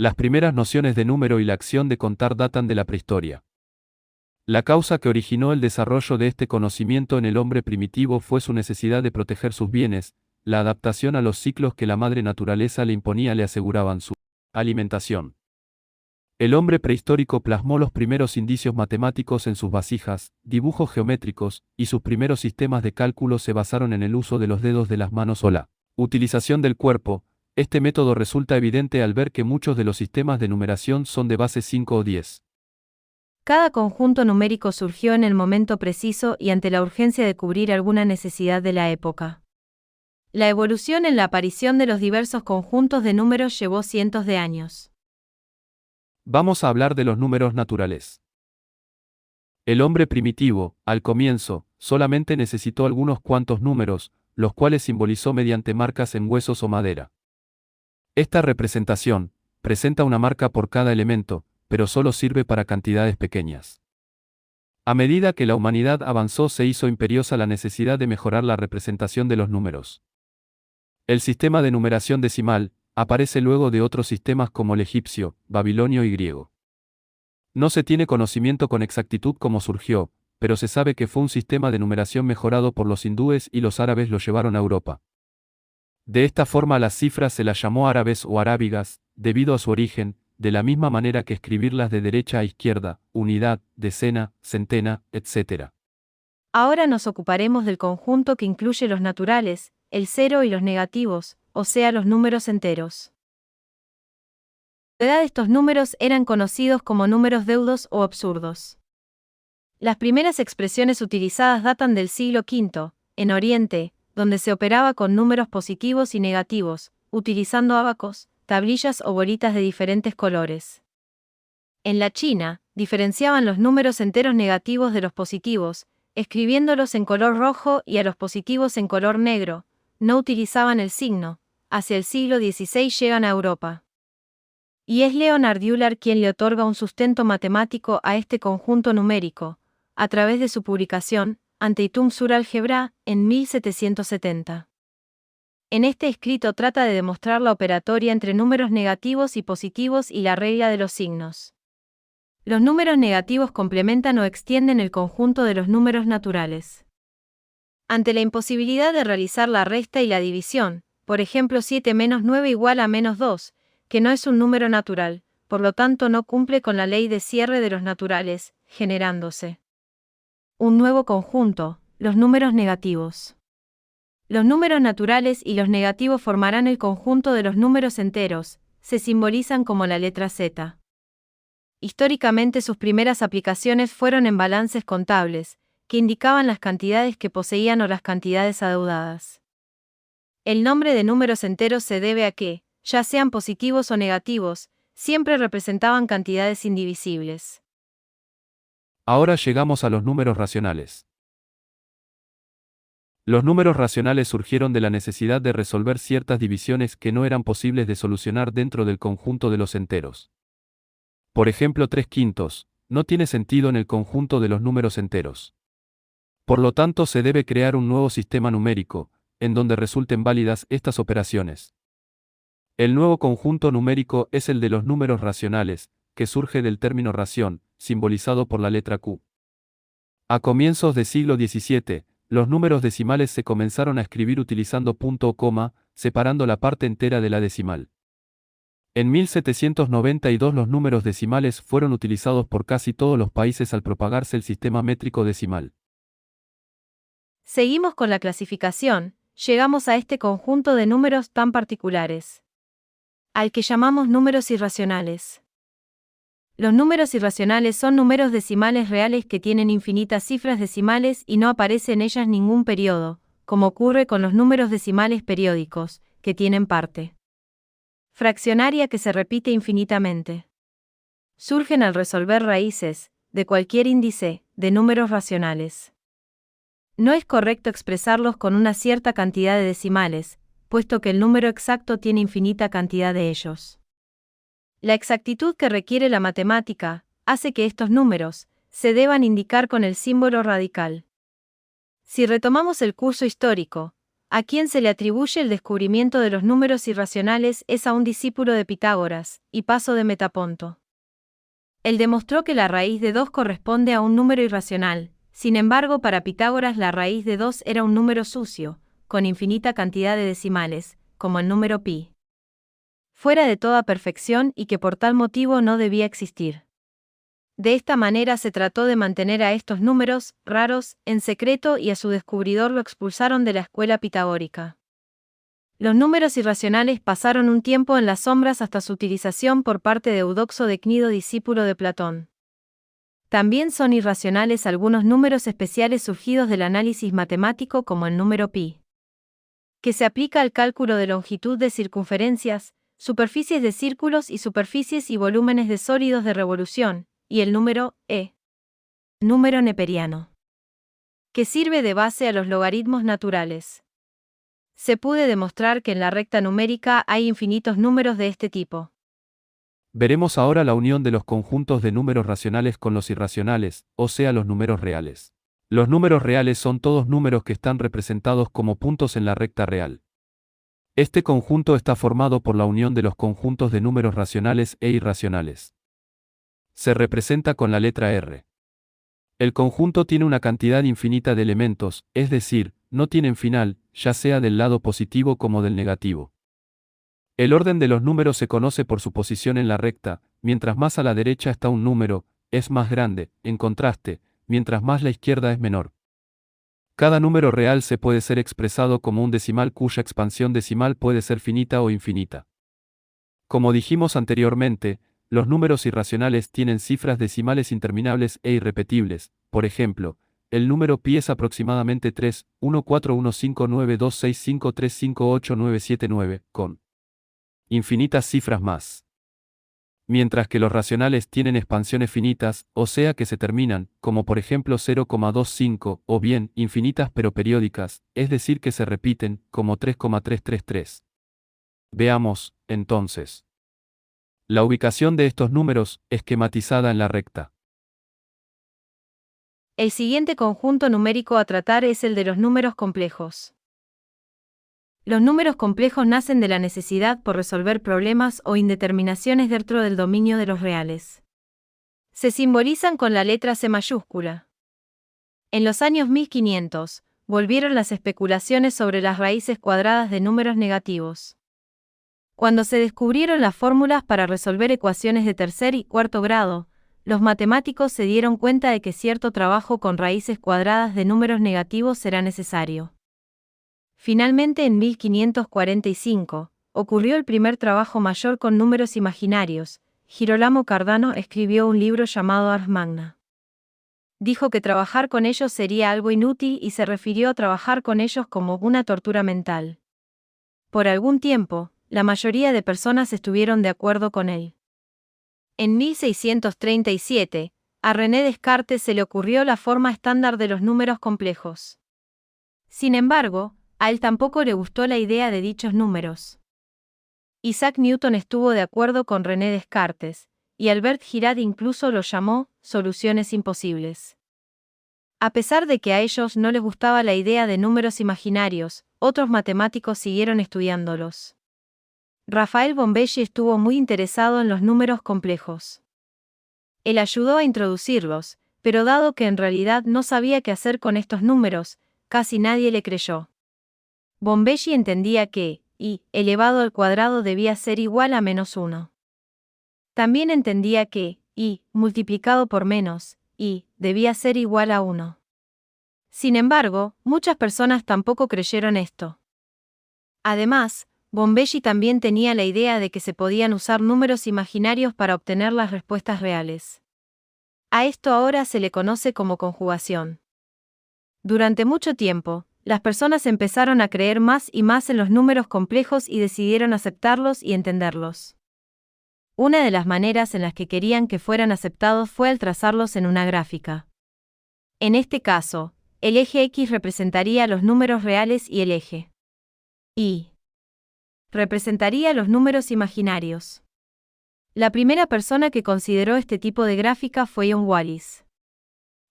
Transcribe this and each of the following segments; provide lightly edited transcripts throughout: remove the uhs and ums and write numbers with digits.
Las primeras nociones de número y la acción de contar datan de la prehistoria. La causa que originó el desarrollo de este conocimiento en el hombre primitivo fue su necesidad de proteger sus bienes. La adaptación a los ciclos que la madre naturaleza le imponía le aseguraban su alimentación. El hombre prehistórico plasmó los primeros indicios matemáticos en sus vasijas, dibujos geométricos, y sus primeros sistemas de cálculo se basaron en el uso de los dedos de las manos o la utilización del cuerpo. Este método resulta evidente al ver que muchos de los sistemas de numeración son de base 5 o 10. Cada conjunto numérico surgió en el momento preciso y ante la urgencia de cubrir alguna necesidad de la época. La evolución en la aparición de los diversos conjuntos de números llevó cientos de años. Vamos a hablar de los números naturales. El hombre primitivo, al comienzo, solamente necesitó algunos cuantos números, los cuales simbolizó mediante marcas en huesos o madera. Esta representación presenta una marca por cada elemento, pero solo sirve para cantidades pequeñas. A medida que la humanidad avanzó se hizo imperiosa la necesidad de mejorar la representación de los números. El sistema de numeración decimal aparece luego de otros sistemas como el egipcio, babilonio y griego. No se tiene conocimiento con exactitud cómo surgió, pero se sabe que fue un sistema de numeración mejorado por los hindúes y los árabes lo llevaron a Europa. De esta forma a las cifras se las llamó árabes o arábigas, debido a su origen, de la misma manera que escribirlas de derecha a izquierda, unidad, decena, centena, etc. Ahora nos ocuparemos del conjunto que incluye los naturales, el cero y los negativos, o sea los números enteros. En la edad estos números eran conocidos como números deudos o absurdos. Las primeras expresiones utilizadas datan del siglo V, en Oriente, donde se operaba con números positivos y negativos, utilizando ábacos, tablillas o bolitas de diferentes colores. En la China, diferenciaban los números enteros negativos de los positivos, escribiéndolos en color rojo y a los positivos en color negro, no utilizaban el signo. Hacia el siglo XVI llegan a Europa. Y es Leonhard Euler quien le otorga un sustento matemático a este conjunto numérico, a través de su publicación, Anteitum sur Algebra, en 1770. En este escrito trata de demostrar la operatoria entre números negativos y positivos y la regla de los signos. Los números negativos complementan o extienden el conjunto de los números naturales. Ante la imposibilidad de realizar la resta y la división, por ejemplo 7 menos 9 igual a menos 2, que no es un número natural, por lo tanto no cumple con la ley de cierre de los naturales, generándose un nuevo conjunto, los números negativos. Los números naturales y los negativos formarán el conjunto de los números enteros, se simbolizan como la letra Z. Históricamente sus primeras aplicaciones fueron en balances contables, que indicaban las cantidades que poseían o las cantidades adeudadas. El nombre de números enteros se debe a que, ya sean positivos o negativos, siempre representaban cantidades indivisibles. Ahora llegamos a los números racionales. Los números racionales surgieron de la necesidad de resolver ciertas divisiones que no eran posibles de solucionar dentro del conjunto de los enteros. Por ejemplo, 3/5 no tiene sentido en el conjunto de los números enteros. Por lo tanto, se debe crear un nuevo sistema numérico, en donde resulten válidas estas operaciones. El nuevo conjunto numérico es el de los números racionales, que surge del término ración, simbolizado por la letra Q. A comienzos del siglo XVII, los números decimales se comenzaron a escribir utilizando punto o coma, separando la parte entera de la decimal. En 1792 los números decimales fueron utilizados por casi todos los países al propagarse el sistema métrico decimal. Seguimos con la clasificación, llegamos a este conjunto de números tan particulares, al que llamamos números irracionales. Los números irracionales son números decimales reales que tienen infinitas cifras decimales y no aparece en ellas ningún periodo, como ocurre con los números decimales periódicos, que tienen parte fraccionaria que se repite infinitamente. Surgen al resolver raíces, de cualquier índice, de números racionales. No es correcto expresarlos con una cierta cantidad de decimales, puesto que el número exacto tiene infinita cantidad de ellos. La exactitud que requiere la matemática hace que estos números se deban indicar con el símbolo radical. Si retomamos el curso histórico, a quien se le atribuye el descubrimiento de los números irracionales, es a un discípulo de Pitágoras, Hipaso de Metaponto. Él demostró que la raíz de 2 corresponde a un número irracional. Sin embargo, para Pitágoras la raíz de 2 era un número sucio, con infinita cantidad de decimales, como el número pi, fuera de toda perfección y que por tal motivo no debía existir. De esta manera se trató de mantener a estos números raros en secreto y a su descubridor lo expulsaron de la escuela pitagórica. Los números irracionales pasaron un tiempo en las sombras hasta su utilización por parte de Eudoxo de Cnido, discípulo de Platón. También son irracionales algunos números especiales surgidos del análisis matemático, como el número pi, que se aplica al cálculo de longitud de circunferencias, superficies de círculos y superficies y volúmenes de sólidos de revolución, y el número e, número neperiano, que sirve de base a los logaritmos naturales. Se puede demostrar que en la recta numérica hay infinitos números de este tipo. Veremos ahora la unión de los conjuntos de números racionales con los irracionales, o sea, los números reales. Los números reales son todos números que están representados como puntos en la recta real. Este conjunto está formado por la unión de los conjuntos de números racionales e irracionales. Se representa con la letra R. El conjunto tiene una cantidad infinita de elementos, es decir, no tienen final, ya sea del lado positivo como del negativo. El orden de los números se conoce por su posición en la recta. Mientras más a la derecha está un número, es más grande; en contraste, mientras más la izquierda es menor. Cada número real se puede ser expresado como un decimal cuya expansión decimal puede ser finita o infinita. Como dijimos anteriormente, los números irracionales tienen cifras decimales interminables e irrepetibles. Por ejemplo, el número pi es aproximadamente 3,1415926535899, con infinitas cifras más. Mientras que los racionales tienen expansiones finitas, o sea que se terminan, como por ejemplo 0,25, o bien infinitas pero periódicas, es decir que se repiten, como 3,333. Veamos, entonces, la ubicación de estos números, esquematizada en la recta. El siguiente conjunto numérico a tratar es el de los números complejos. Los números complejos nacen de la necesidad por resolver problemas o indeterminaciones dentro del dominio de los reales. Se simbolizan con la letra C mayúscula. En los años 1500, volvieron las especulaciones sobre las raíces cuadradas de números negativos. Cuando se descubrieron las fórmulas para resolver ecuaciones de tercer y cuarto grado, los matemáticos se dieron cuenta de que cierto trabajo con raíces cuadradas de números negativos será necesario. Finalmente, en 1545, ocurrió el primer trabajo mayor con números imaginarios. Girolamo Cardano escribió un libro llamado Ars Magna. Dijo que trabajar con ellos sería algo inútil y se refirió a trabajar con ellos como una tortura mental. Por algún tiempo, la mayoría de personas estuvieron de acuerdo con él. En 1637, a René Descartes se le ocurrió la forma estándar de los números complejos. Sin embargo, a él tampoco le gustó la idea de dichos números. Isaac Newton estuvo de acuerdo con René Descartes, y Albert Girard incluso los llamó soluciones imposibles. A pesar de que a ellos no les gustaba la idea de números imaginarios, otros matemáticos siguieron estudiándolos. Raphael Bombelli estuvo muy interesado en los números complejos. Él ayudó a introducirlos, pero dado que en realidad no sabía qué hacer con estos números, casi nadie le creyó. Bombelli entendía que i elevado al cuadrado debía ser igual a -1. También entendía que i multiplicado por menos i debía ser igual a 1. Sin embargo, muchas personas tampoco creyeron esto. Además, Bombelli también tenía la idea de que se podían usar números imaginarios para obtener las respuestas reales. A esto ahora se le conoce como conjugación. Durante mucho tiempo, las personas empezaron a creer más y más en los números complejos y decidieron aceptarlos y entenderlos. Una de las maneras en las que querían que fueran aceptados fue al trazarlos en una gráfica. En este caso, el eje X representaría los números reales y el eje Y representaría los números imaginarios. La primera persona que consideró este tipo de gráfica fue John Wallis.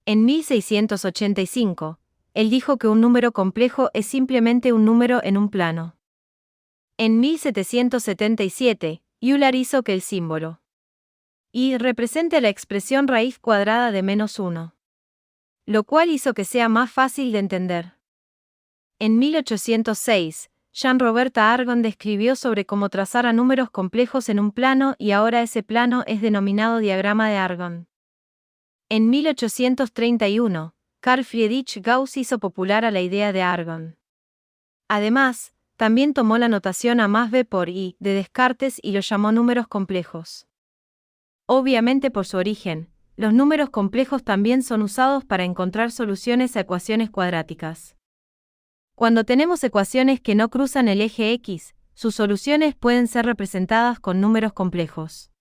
En 1685, él dijo que un número complejo es simplemente un número en un plano. En 1777, Euler hizo que el símbolo y represente la expresión raíz cuadrada de -1, lo cual hizo que sea más fácil de entender. En 1806, Jean-Robert Argon describió sobre cómo trazar a números complejos en un plano y ahora ese plano es denominado diagrama de Argon. En 1831, Carl Friedrich Gauss hizo popular a la idea de Argon. Además, también tomó la notación A más B por I de Descartes y lo llamó números complejos. Obviamente por su origen, los números complejos también son usados para encontrar soluciones a ecuaciones cuadráticas. Cuando tenemos ecuaciones que no cruzan el eje X, sus soluciones pueden ser representadas con números complejos.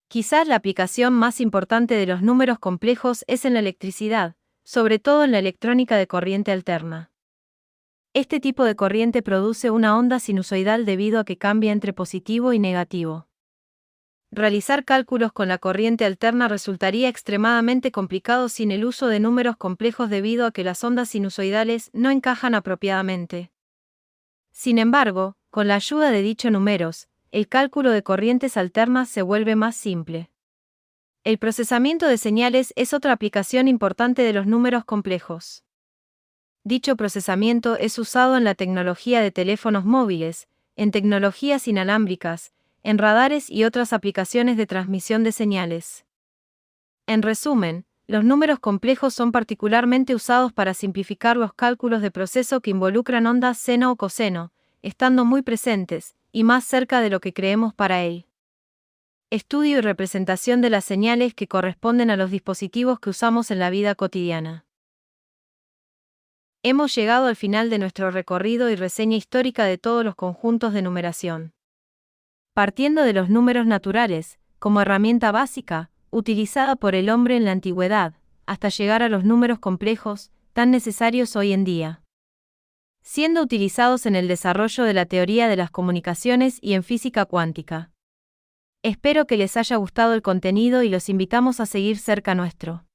Quizás la aplicación más importante de los números complejos es en la electricidad, sobre todo en la electrónica de corriente alterna. Este tipo de corriente produce una onda sinusoidal debido a que cambia entre positivo y negativo. Realizar cálculos con la corriente alterna resultaría extremadamente complicado sin el uso de números complejos debido a que las ondas sinusoidales no encajan apropiadamente. Sin embargo, con la ayuda de dichos números, el cálculo de corrientes alternas se vuelve más simple. El procesamiento de señales es otra aplicación importante de los números complejos. Dicho procesamiento es usado en la tecnología de teléfonos móviles, en tecnologías inalámbricas, en radares y otras aplicaciones de transmisión de señales. En resumen, los números complejos son particularmente usados para simplificar los cálculos de proceso que involucran ondas seno o coseno, estando muy presentes, y más cerca de lo que creemos para él. Estudio y representación de las señales que corresponden a los dispositivos que usamos en la vida cotidiana. Hemos llegado al final de nuestro recorrido y reseña histórica de todos los conjuntos de numeración. Partiendo de los números naturales, como herramienta básica, utilizada por el hombre en la antigüedad, hasta llegar a los números complejos, tan necesarios hoy en día, siendo utilizados en el desarrollo de la teoría de las comunicaciones y en física cuántica. Espero que les haya gustado el contenido y los invitamos a seguir cerca nuestro